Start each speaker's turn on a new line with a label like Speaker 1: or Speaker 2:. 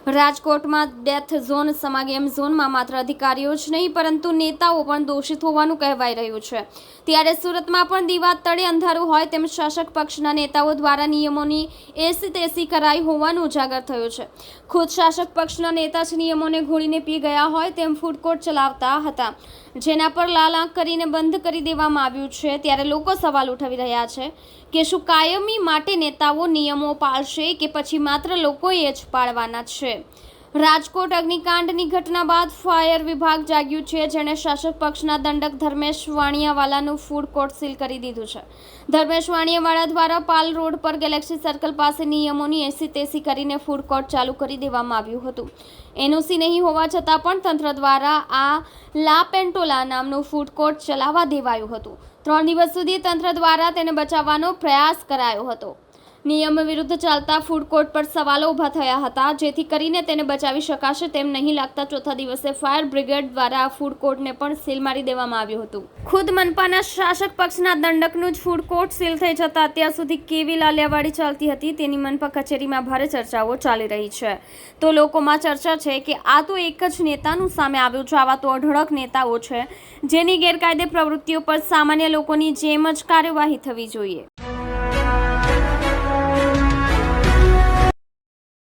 Speaker 1: રાજકોટમાં death zone સમાગમ ઝોનમાં માત્ર અધિકારીઓ જ નહીં પરંતુ નેતાઓ પણ દોષિત હોવાનું કહેવાઈ રહ્યું છે। ત્યારે સુરતમાં પણ દીવા તળે અંધારું હોય તેમ શાસક પક્ષના નેતાઓ દ્વારા નિયમોની એસી-તેસી કરાઈ હોવાનું ઉજાગર થયું છે। ખુદ શાસક પક્ષના નેતા જ નિયમોને ઘોળીને પી ગયા હોય તેમ ફૂડ કોર્ટ ચલાવતા હતા, જેના પર લાલ આંખ કરીને બંધ કરી દેવામાં આવ્યું છે। ત્યારે લોકો સવાલ ઉઠાવી રહ્યા છે કે શું કાયમી માટે નેતાઓ નિયમો પાળશે કે પછી માત્ર લોકોએ જ પાળવાના છે। રાજકોટ અગ્નિકાંડની ઘટના બાદ ફાયર વિભાગ જાગ્યું છે, જેણે શાસક પક્ષના દંડક ધર્મેશ વાણિયાવાલાનું ફૂડ કોર્ટ સીલ કરી દીધું છે। ધર્મેશ વાણિયાવાલા દ્વારા પાલ રોડ પર ગેલેક્સી સર્કલ પાસે નિયમોની એસી-તેસી કરીને ફૂડ કોર્ટ ચાલુ કરી દેવામાં આવ્યું હતું। એનઓસી નહીં હોવા છતાં પણ તંત્ર દ્વારા આ લા પેન્ટોલા નામનું ફૂડ કોર્ટ ચલાવવા દેવાયું હતું। 3 દિવસ સુધી તંત્ર દ્વારા તેને બચાવવાનો પ્રયાસ કરાયો હતો। નિયમ વિરુદ્ધ ચાલતા ફૂડ કોર્ટ પર સવાલો ઊભા થયા હતા, જેથી કરીને તેને બચાવી શકાશે તેમ નહીં લાગતા ચોથા દિવસે ફાયર બ્રિગેડ દ્વારા આ ફૂડ કોર્ટને પણ સીલ મારી દેવામાં આવ્યું હતું। ખુદ મનપાના શાસક પક્ષના દંડકનું જ ફૂડ કોર્ટ સીલ થઈ જતા અત્યાર સુધી કેવી લાલિયાવાડી ચાલતી હતી તેની મનપા કચેરીમાં ભારે ચર્ચાઓ ચાલી રહી છે। તો લોકોમાં ચર્ચા છે કે આ તો એક જ નેતાનું સામે આવ્યું છે, આવા તો અઢળક નેતાઓ છે જેની ગેરકાયદે પ્રવૃત્તિઓ પર સામાન્ય લોકોની જેમ જ કાર્યવાહી થવી જોઈએ।